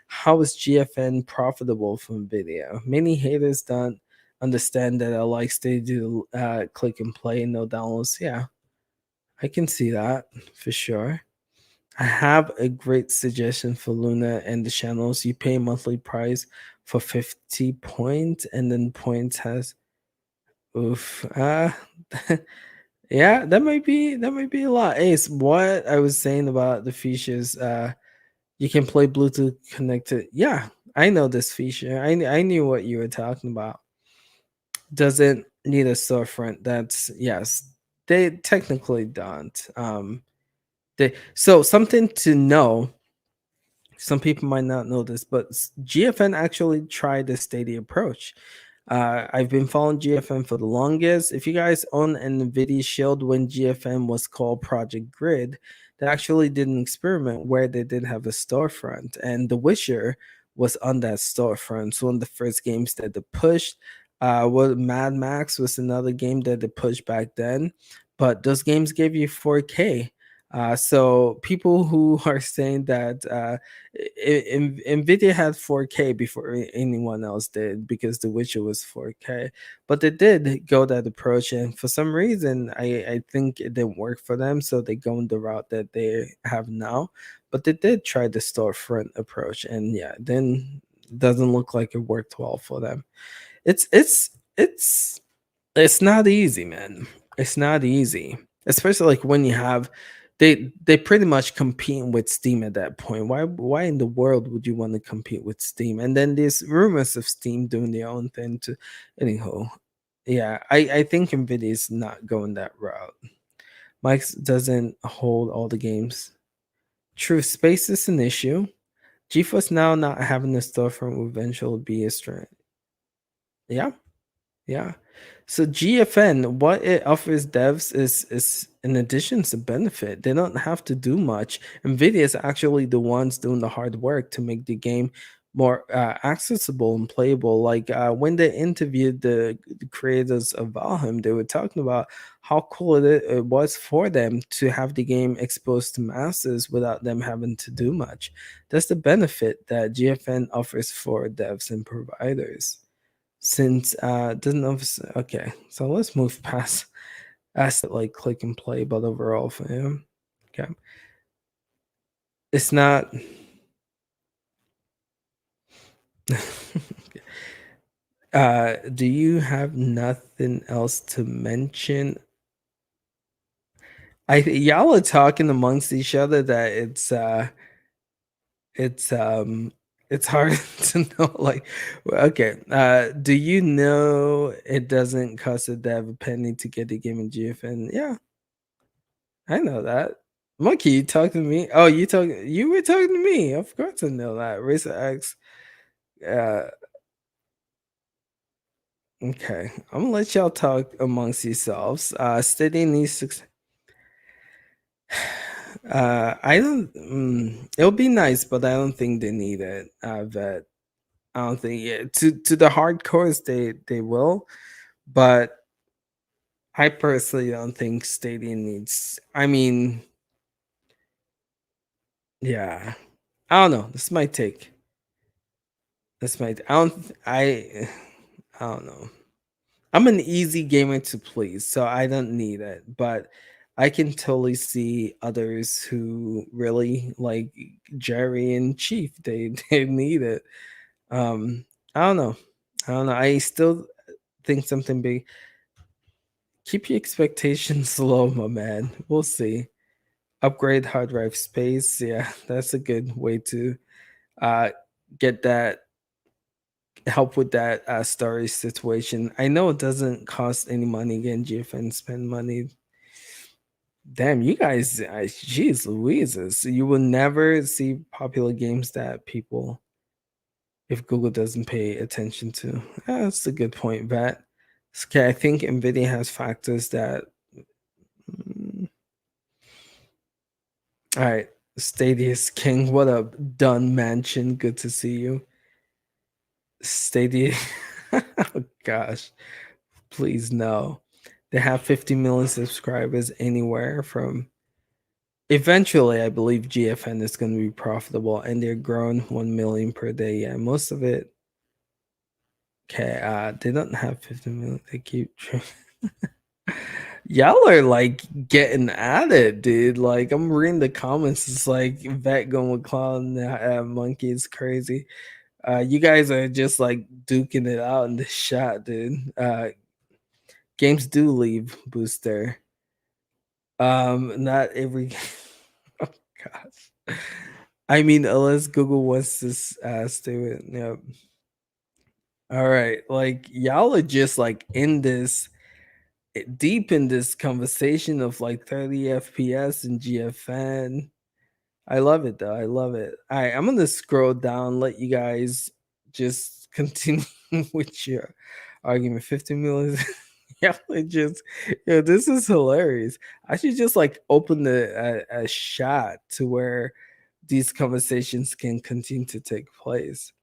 how is GFN profitable from video? Many haters don't understand that I like to do click and play, no downloads. Yeah, I can see that for sure. I have a great suggestion for Luna and the channels. You pay a monthly price for 50 points, and then points has oof. Yeah, that might be a lot. Ace, what I was saying about the features, you can play Bluetooth connected. Yeah, I know this feature. I knew what you were talking about. Doesn't need a storefront. That's yes. They technically don't. They so something to know, some people might not know this, but GFN actually tried the Stadia approach. I've been following GFN for the longest. If you guys own an NVIDIA Shield when GFN was called Project Grid, they actually did an experiment where they did have a storefront, and The Witcher was on that storefront. It's one of the first games that they pushed. What Mad Max was another game that they pushed back then, but those games gave you 4K. So people who are saying that Nvidia had 4K before anyone else did because The Witcher was 4K, but they did go that approach, and for some reason, I think it didn't work for them, so they go in the route that they have now. But they did try the storefront approach, and yeah, then doesn't look like it worked well for them. It's it's it's it's not easy, man. It's not easy, especially like when you have they pretty much competing with Steam at that point. Why in the world would you want to compete with Steam? And then there's rumors of Steam doing their own thing to anyhow. Yeah, I think Nvidia is not going that route. Mike's doesn't hold all the games. True, space is an issue. GeForce now not having a storefront will eventually be a strength. Yeah. Yeah. So GFN, what it offers devs is in addition to benefit. They don't have to do much. NVIDIA is actually the ones doing the hard work to make the game more accessible and playable. Like when they interviewed the creators of Valheim, they were talking about how cool it was for them to have the game exposed to masses without them having to do much. That's the benefit that GFN offers for devs and providers. Since doesn't obviously, okay, so let's move past like click and play, but overall for him, okay, it's not. Do you have nothing else to mention? Y'all are talking amongst each other that it's it's hard to know, like, well, okay, do you know it doesn't cost a dev a penny to get the game in GFN? Yeah, I know that. Monkey, you talking to me? Oh, you were talking to me. Of course I know that. Racer X. Uh okay. I'm gonna let y'all talk amongst yourselves. Steady needs six. I don't it'll be nice, but I don't think they need it. That I don't think, yeah. To the hardcores they will, but I personally don't think Stadium needs, I mean, yeah. I don't know. This is my take. I don't know. I'm an easy gamer to please, so I don't need it. But I can totally see others who really like Jerry and Chief. They need it. Um, I don't know. I don't know. I still think something big. Keep your expectations low, my man. We'll see. Upgrade hard drive space. Yeah, that's a good way to uh get that, help with that storage situation. I know it doesn't cost any money. Again, GFN spend money. Damn, you guys, jeez Louises, you will never see popular games that people, if Google doesn't pay attention to. That's a good point, Vat. Okay, I think NVIDIA has factors that. mm, all right, Stadia's King, what up? Dun Mansion, good to see you. Stadia, oh gosh, please no. They have 50 million subscribers anywhere from. Eventually, I believe GFN is going to be profitable, and they're growing 1 million per day. Yeah, most of it. Okay, they don't have 50 million. They keep. Y'all are like getting at it, dude. Like I'm reading the comments. It's like Vet going with Clown Monkey is crazy. You guys are just like duking it out in the shot, dude. Games do leave booster. Not every. Oh gosh. I mean, unless Google wants to stay with. Yep. All right, like y'all are just like in this deep in this conversation of like 30 FPS and GFN. I love it though. I love it. All right, I'm gonna scroll down, let you guys just continue with your argument. 15 million. Yeah, it just yeah, this is hilarious. I should just like open a shot to where these conversations can continue to take place.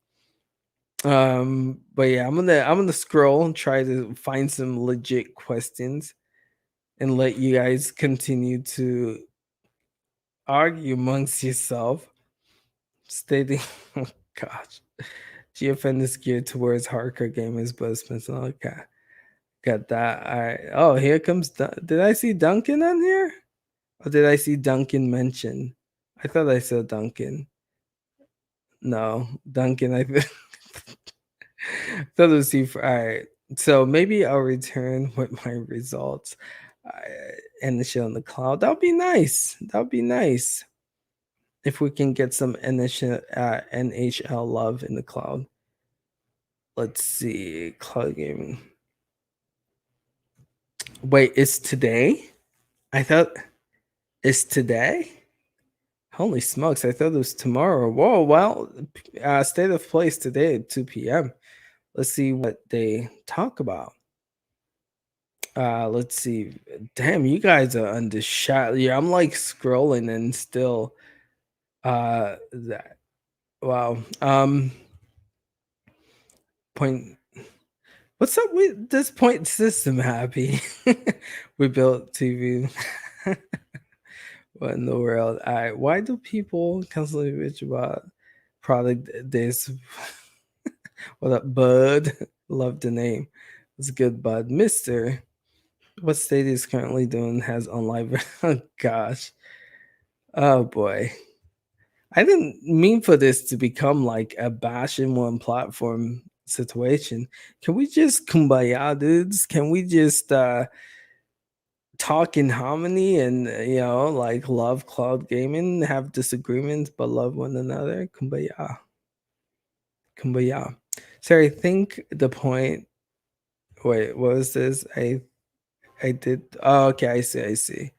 But yeah, I'm gonna scroll and try to find some legit questions and let you guys continue to argue amongst yourself, stating, oh gosh, GFN is geared towards hardcore gamers, but Spencer, okay, got that. All right. Oh, here comes. Did I see Duncan on here, or did I see Duncan mention? I thought I saw Duncan. No, Duncan. I thought it was you. All right. So maybe I'll return with my results and the show on the cloud. That would be nice. That would be nice. If we can get some NHL love in the cloud. Let's see. Cloud gaming. Wait, it's today? I thought it's today? Holy smokes, I thought it was tomorrow. Whoa, well, state of place today at 2 p.m. Let's see what they talk about. Let's see. Damn, you guys are on the shot. Yeah, I'm like scrolling and still that wow. Point What's up with this point system happy? We built TV. What in the world? All right. Why do people constantly bitch about product this? What up, Bud? Love the name. It's good, Bud. Mister, what Stadia is currently doing has on live. Oh, gosh. Oh, boy. I didn't mean for this to become like a bash in one platform situation. Can we just kumbaya, dudes? Can we just talk in harmony and like love cloud gaming, have disagreements but love one another? Kumbaya. Kumbaya. So I think the point, wait, what was this? I did, oh, okay, I see.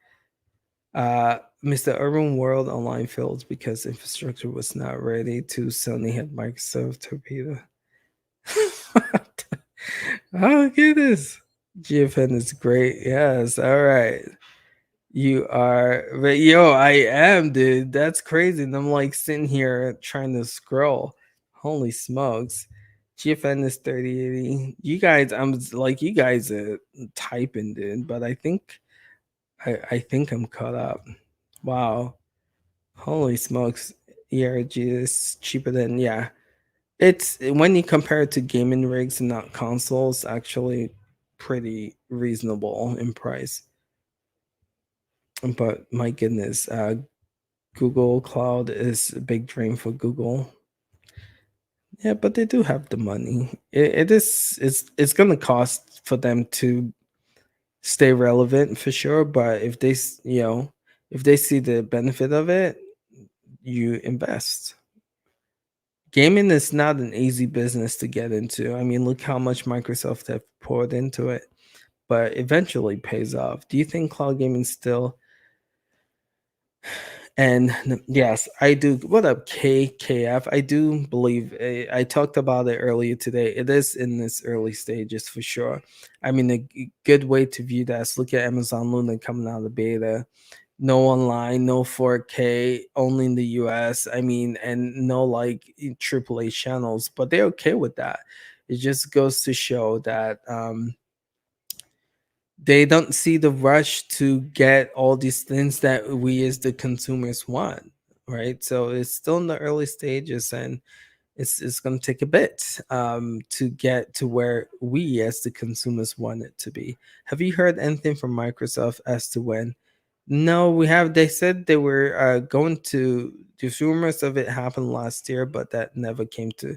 Mr. Urban World Online failed because infrastructure was not ready to Sony had Microsoft torpedo. Oh goodness. GFN is great. Yes. All right. You are, but yo, I am, dude. That's crazy. And I'm like sitting here trying to scroll. Holy smokes. GFN is 3080. You guys, I'm like, you guys are typing, dude, but I think I'm caught up. Wow. Holy smokes. ERG is cheaper than, yeah. It's when you compare it to gaming rigs and not consoles, actually pretty reasonable in price. But my goodness, Google Cloud is a big dream for Google. Yeah, but they do have the money. It's gonna cost for them to stay relevant for sure. But if if they see the benefit of it, you invest. Gaming is not an easy business to get into. I mean, look how much Microsoft have poured into it, but eventually pays off. Do you think cloud gaming still And yes, I do. What up, KKF? I do believe I talked about it earlier today. It is in its early stages for sure. I mean, good way to view that is look at Amazon Luna coming out of the beta. No online, no 4K, only in the US. I mean, and no like AAA channels, but they're okay with that. It just goes to show that they don't see the rush to get all these things that we as the consumers want, right? So it's still in the early stages, and it's going to take a bit to get to where we as the consumers want it to be. Have you heard anything from Microsoft as to when? No, we have. They said they were going to. The rumors of it happened last year, but that never came to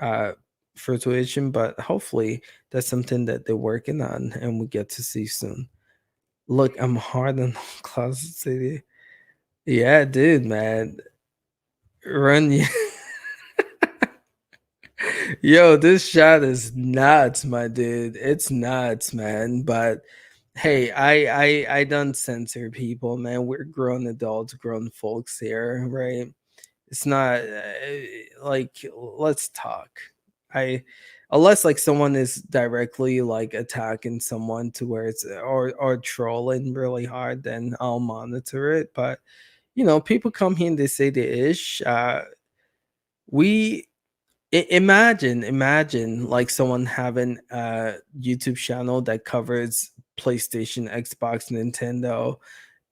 uh, fruition. But hopefully, that's something that they're working on, and we get to see soon. Look, I'm hard on Cloud City. Yeah, dude, man, run. Yo, this shot is nuts, my dude. It's nuts, man. But hey, I don't censor people, man. We're grown adults, grown folks here, right? It's not like let's talk. I unless like someone is directly like attacking someone to where it's or trolling really hard, then I'll monitor it. But people come here and they say the ish. We imagine like someone having a YouTube channel that covers PlayStation, Xbox, Nintendo,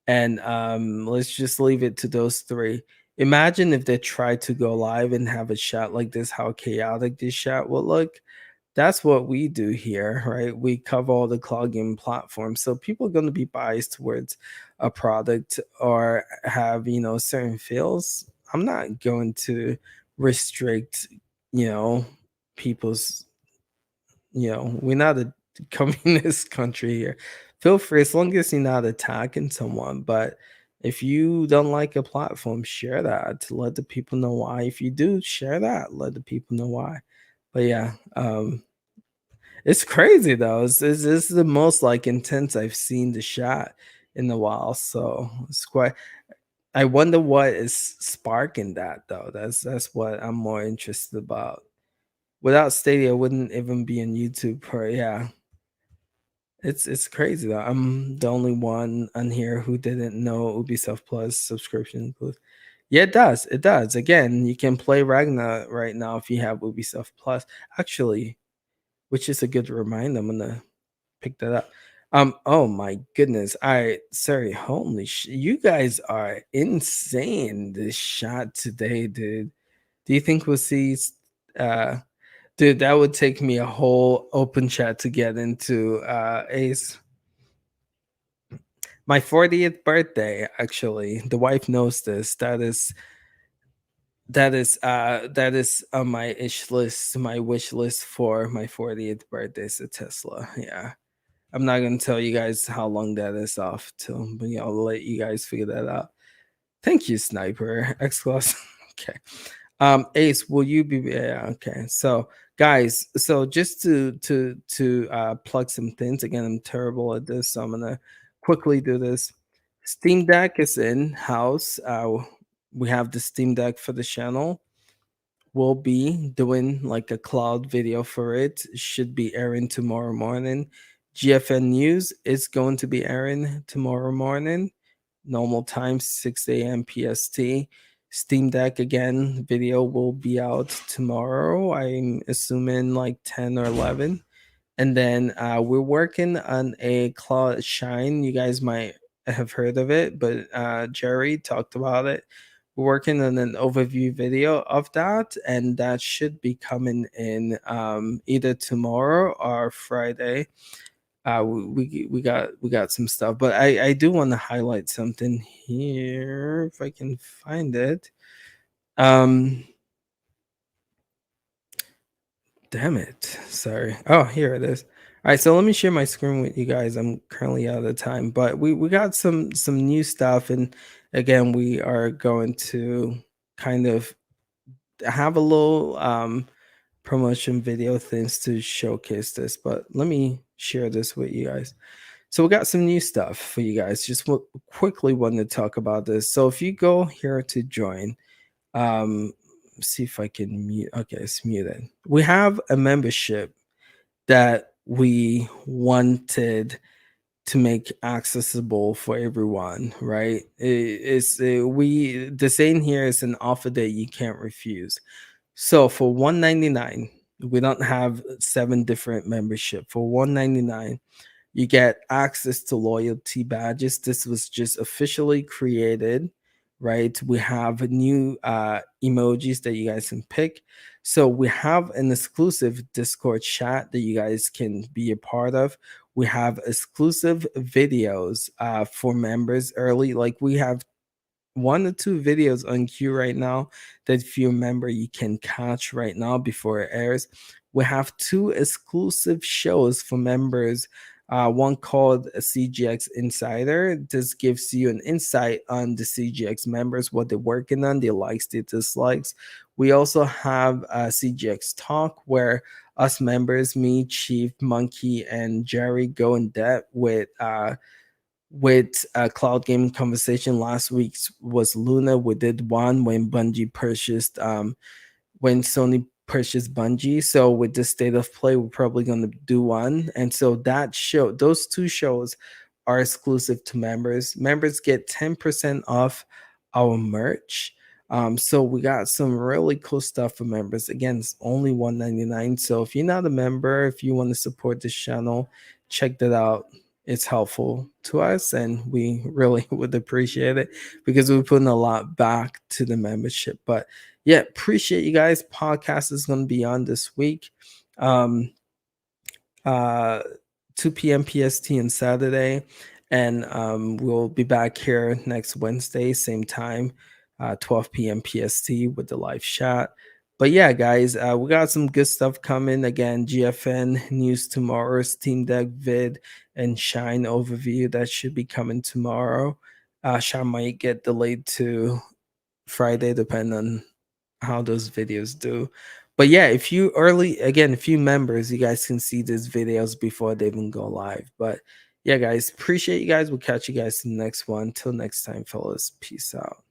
and let's just leave it to those three. Imagine if they tried to go live and have a shot like this, how chaotic this shot would look. That's what we do here, right? We cover all the cloud game platforms. So people are going to be biased towards a product or have, certain feels. I'm not going to restrict, you know, people's, we're not a communist country here. Feel free, as long as you're not attacking someone. But if you don't like a platform, share that to let the people know why. If you do, share that, let the people know why. But yeah, it's crazy though. This is the most like intense I've seen the shot in a while. So it's quite. I wonder what is sparking that though. That's what I'm more interested about. Without Stadia, I wouldn't even be on YouTube. For yeah, it's crazy though. I'm the only one on here who didn't know Ubisoft Plus subscription includes. Yeah, it does. It does. Again, you can play Ragnar right now if you have Ubisoft Plus. Actually, which is a good reminder. I'm gonna pick that up. Oh my goodness. All right, sorry. Holy you guys are insane this shot today, dude. Do you think we'll see uh dude, that would take me a whole open chat to get into Ace. My 40th birthday, actually. The wife knows this. That is on my my wish list for my 40th birthday is a Tesla. Yeah. I'm not gonna tell you guys how long that is off till, but I'll let you guys figure that out. Thank you, Sniper. Xbox. Okay. Ace, will you be yeah, okay. So guys, so just to plug some things again, I'm terrible at this, so I'm gonna quickly do this. Steam Deck is in house. We have the Steam Deck for the channel. We'll be doing like a cloud video for it. Should be airing tomorrow morning. GFN News is going to be airing tomorrow morning. Normal time, 6 a.m. PST. Steam Deck again, video will be out tomorrow. I'm assuming like 10 or 11. And then we're working on a Cloud Shine. You guys might have heard of it, but Jerry talked about it. We're working on an overview video of that, and that should be coming in either tomorrow or Friday. We got some stuff, but I do want to highlight something here if I can find it. Um, Damn it. Sorry. Oh, here it is. All right, so let me share my screen with you guys. I'm currently out of time, but we got some new stuff, and again, we are going to kind of have a little promotion video things to showcase this. But let me share this with you guys. So we got some new stuff for you guys. Just quickly wanted to talk about this. So if you go here to join, um, see if I can mute. Okay, it's muted. We have a membership that we wanted to make accessible for everyone, right? It's we the saying here is an offer that you can't refuse. So for 199, we don't have seven different membership. For 199, you get access to loyalty badges. This was just officially created, right? We have new emojis that you guys can pick. So we have an exclusive Discord chat that you guys can be a part of. We have exclusive videos for members early. Like we have one or two videos on queue right now that if you remember you can catch right now before it airs. We have two exclusive shows for members, one called a CGX Insider. This gives you an insight on the CGX members, what they're working on, their likes, their dislikes. We also have CGX Talk, where us members, me, Chief, Monkey, and Jerry, go in depth with a cloud gaming conversation. Last week was Luna. We did one when Bungie purchased when Sony purchased Bungie. So with the state of play, we're probably going to do one. And so that show, those two shows are exclusive to members. Members get 10% off our merch. So we got some really cool stuff for members. Again, it's only $199. So if you're not a member, if you want to support this channel, check that out. It's helpful to us and we really would appreciate it because we're putting a lot back to the membership. But yeah, appreciate you guys. Podcast is going to be on this week. Uh 2 p.m. PST on Saturday. And we'll be back here next Wednesday, same time, 12 p.m. PST with the live chat. But yeah, guys, we got some good stuff coming. Again, GFN news tomorrow, Steam Deck vid, and Shine overview that should be coming tomorrow. Shine might get delayed to Friday, depending on how those videos do. But yeah, if you if you members, you guys can see these videos before they even go live. But yeah, guys, appreciate you guys. We'll catch you guys in the next one. Till next time, fellas. Peace out.